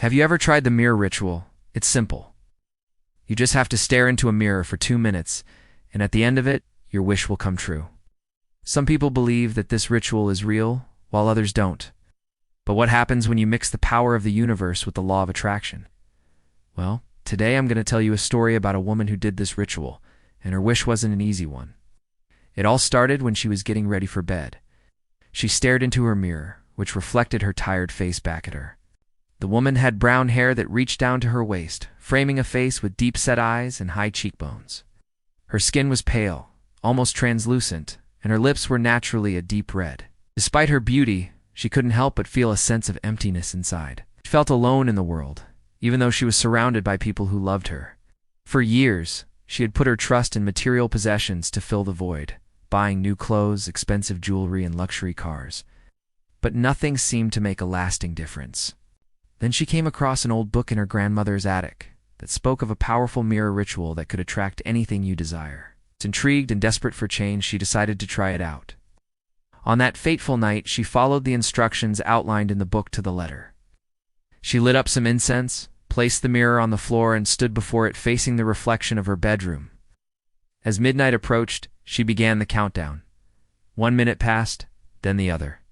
Have you ever tried the mirror ritual? It's simple. You just have to stare into a mirror for 2 minutes, and at the end of it, your wish will come true. Some people believe that this ritual is real, while others don't. But what happens when you mix the power of the universe with the law of attraction? Well, today I'm going to tell you a story about a woman who did this ritual, and her wish wasn't an easy one. It all started when she was getting ready for bed. She stared into her mirror, which reflected her tired face back at her. The woman had brown hair that reached down to her waist, framing a face with deep-set eyes and high cheekbones. Her skin was pale, almost translucent, and her lips were naturally a deep red. Despite her beauty, she couldn't help but feel a sense of emptiness inside. She felt alone in the world, even though she was surrounded by people who loved her. For years, she had put her trust in material possessions to fill the void, buying new clothes, expensive jewelry, and luxury cars. But nothing seemed to make a lasting difference. Then she came across an old book in her grandmother's attic that spoke of a powerful mirror ritual that could attract anything you desire. Intrigued and desperate for change, she decided to try it out. On that fateful night, she followed the instructions outlined in the book to the letter. She lit up some incense, placed the mirror on the floor, and stood before it facing the reflection of her bedroom. As midnight approached, she began the countdown. 1 minute passed, then the other.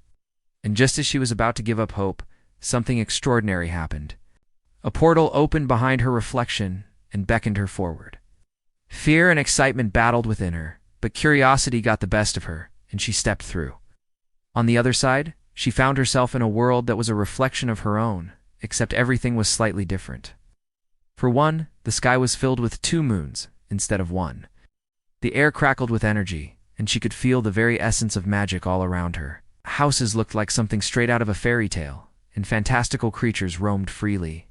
And just as she was about to give up hope, something extraordinary happened. A portal opened behind her reflection and beckoned her forward. Fear and excitement battled within her, but curiosity got the best of her, and she stepped through. On the other side, she found herself in a world that was a reflection of her own, except everything was slightly different. For one, the sky was filled with 2 moons instead of 1. The air crackled with energy, and she could feel the very essence of magic all around her. Houses looked like something straight out of a fairy tale, and fantastical creatures roamed freely.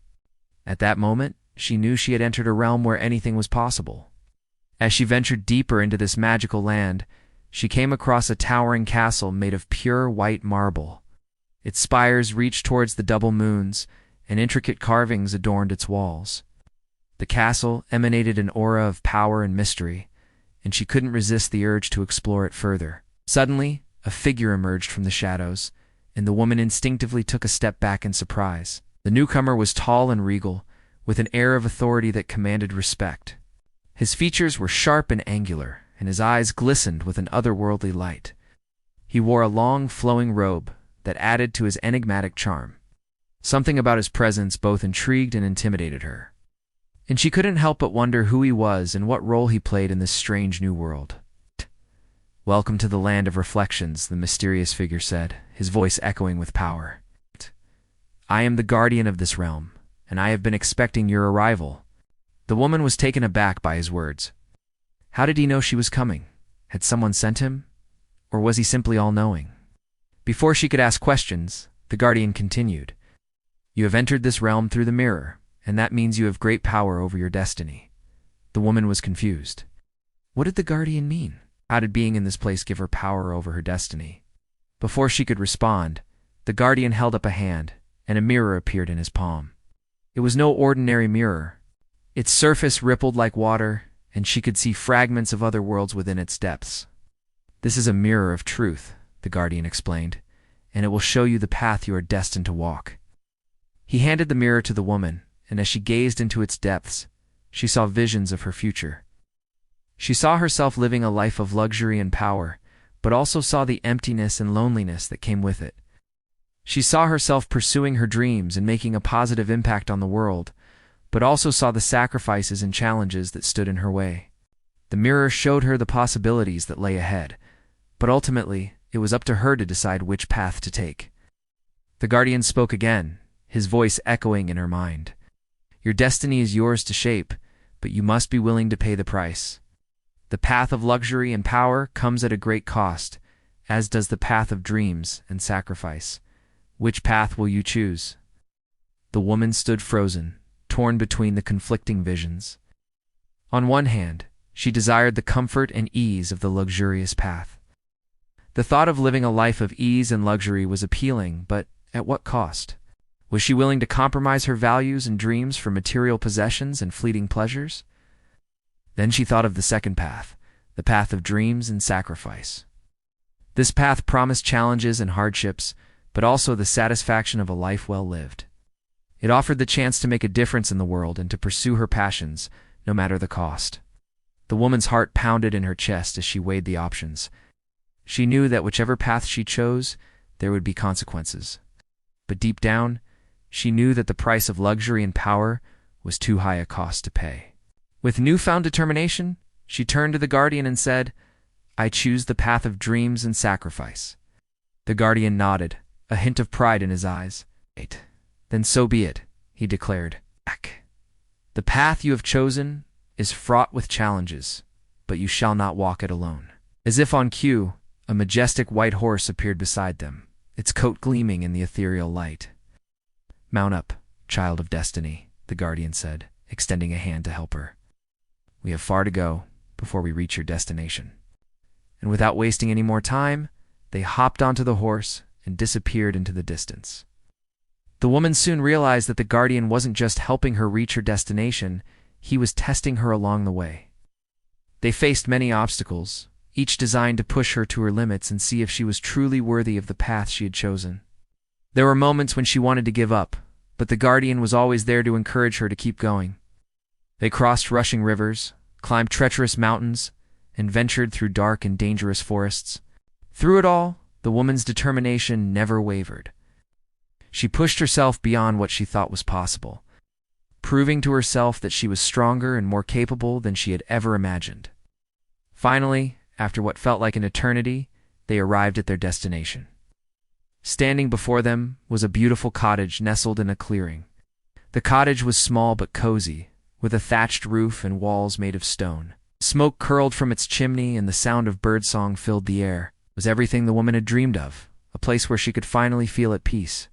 At that moment, she knew she had entered a realm where anything was possible. As she ventured deeper into this magical land, she came across a towering castle made of pure white marble. Its spires reached towards the double moons, and intricate carvings adorned its walls. The castle emanated an aura of power and mystery, and she couldn't resist the urge to explore it further. Suddenly, a figure emerged from the shadows, and the woman instinctively took a step back in surprise. The newcomer was tall and regal, with an air of authority that commanded respect. His features were sharp and angular, and his eyes glistened with an otherworldly light. He wore a long, flowing robe that added to his enigmatic charm. Something about his presence both intrigued and intimidated her, and she couldn't help but wonder who he was and what role he played in this strange new world. "Welcome to the land of reflections," the mysterious figure said, his voice echoing with power. "I am the guardian of this realm, and I have been expecting your arrival." The woman was taken aback by his words. How did he know she was coming? Had someone sent him? Or was he simply all-knowing? Before she could ask questions, the guardian continued. "You have entered this realm through the mirror, and that means you have great power over your destiny." The woman was confused. What did the guardian mean? How did being in this place give her power over her destiny? Before she could respond, the guardian held up a hand, and a mirror appeared in his palm. It was no ordinary mirror. Its surface rippled like water, and she could see fragments of other worlds within its depths. "This is a mirror of truth," the guardian explained, "and it will show you the path you are destined to walk." He handed the mirror to the woman, and as she gazed into its depths, she saw visions of her future. She saw herself living a life of luxury and power, but also saw the emptiness and loneliness that came with it. She saw herself pursuing her dreams and making a positive impact on the world, but also saw the sacrifices and challenges that stood in her way. The mirror showed her the possibilities that lay ahead, but ultimately, it was up to her to decide which path to take. The guardian spoke again, his voice echoing in her mind. "Your destiny is yours to shape, but you must be willing to pay the price. The path of luxury and power comes at a great cost, as does the path of dreams and sacrifice. Which path will you choose?" The woman stood frozen, torn between the conflicting visions. On one hand, she desired the comfort and ease of the luxurious path. The thought of living a life of ease and luxury was appealing, but at what cost? Was she willing to compromise her values and dreams for material possessions and fleeting pleasures? Then she thought of the second path, the path of dreams and sacrifice. This path promised challenges and hardships, but also the satisfaction of a life well lived. It offered the chance to make a difference in the world and to pursue her passions, no matter the cost. The woman's heart pounded in her chest as she weighed the options. She knew that whichever path she chose, there would be consequences. But deep down, she knew that the price of luxury and power was too high a cost to pay. With newfound determination, she turned to the guardian and said, "I choose the path of dreams and sacrifice." The guardian nodded, a hint of pride in his eyes. "Then so be it," he declared. "The path you have chosen is fraught with challenges, but you shall not walk it alone." As if on cue, a majestic white horse appeared beside them, its coat gleaming in the ethereal light. "Mount up, child of destiny," the guardian said, extending a hand to help her. "We have far to go before we reach your destination." And without wasting any more time, they hopped onto the horse and disappeared into the distance. The woman soon realized that the guardian wasn't just helping her reach her destination, he was testing her along the way. They faced many obstacles, each designed to push her to her limits and see if she was truly worthy of the path she had chosen. There were moments when she wanted to give up, but the guardian was always there to encourage her to keep going. They crossed rushing rivers, climbed treacherous mountains, and ventured through dark and dangerous forests. Through it all, the woman's determination never wavered. She pushed herself beyond what she thought was possible, proving to herself that she was stronger and more capable than she had ever imagined. Finally, after what felt like an eternity, they arrived at their destination. Standing before them was a beautiful cottage nestled in a clearing. The cottage was small but cozy, with a thatched roof and walls made of stone. Smoke curled from its chimney and the sound of birdsong filled the air. It was everything the woman had dreamed of, a place where she could finally feel at peace.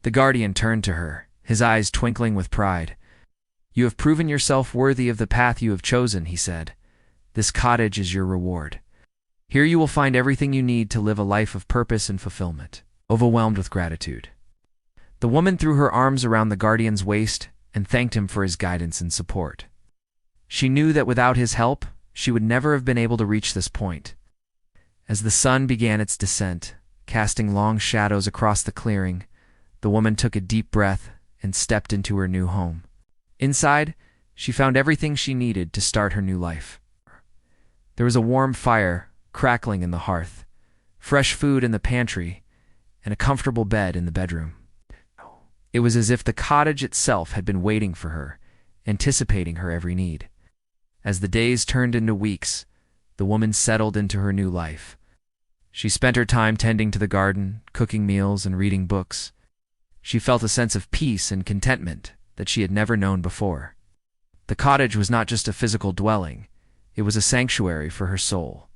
The guardian turned to her, his eyes twinkling with pride. "You have proven yourself worthy of the path you have chosen," he said. "This cottage is your reward. Here you will find everything you need to live a life of purpose and fulfillment." Overwhelmed with gratitude, the woman threw her arms around the guardian's waist and thanked him for his guidance and support. She knew that without his help, she would never have been able to reach this point. As the sun began its descent, casting long shadows across the clearing, the woman took a deep breath and stepped into her new home. Inside, she found everything she needed to start her new life. There was a warm fire crackling in the hearth, fresh food in the pantry, and a comfortable bed in the bedroom. It was as if the cottage itself had been waiting for her, anticipating her every need. As the days turned into weeks, the woman settled into her new life. She spent her time tending to the garden, cooking meals, and reading books. She felt a sense of peace and contentment that she had never known before. The cottage was not just a physical dwelling, it was a sanctuary for her soul.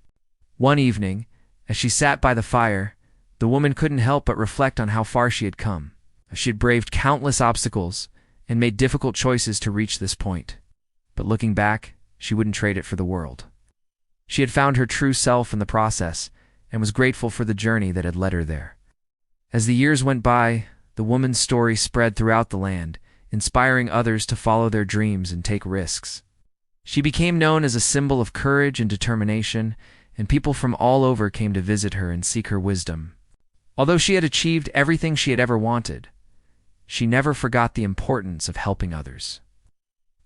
One evening, as she sat by the fire, the woman couldn't help but reflect on how far she had come. She had braved countless obstacles and made difficult choices to reach this point. But looking back, she wouldn't trade it for the world. She had found her true self in the process and was grateful for the journey that had led her there. As the years went by, the woman's story spread throughout the land, inspiring others to follow their dreams and take risks. She became known as a symbol of courage and determination, and people from all over came to visit her and seek her wisdom. Although she had achieved everything she had ever wanted, she never forgot the importance of helping others.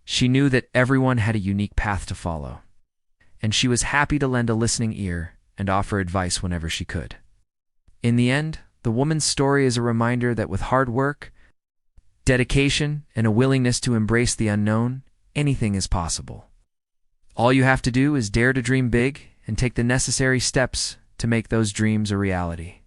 She knew that everyone had a unique path to follow, and she was happy to lend a listening ear and offer advice whenever she could. In the end, the woman's story is a reminder that with hard work, dedication, and a willingness to embrace the unknown, anything is possible. All you have to do is dare to dream big and take the necessary steps to make those dreams a reality.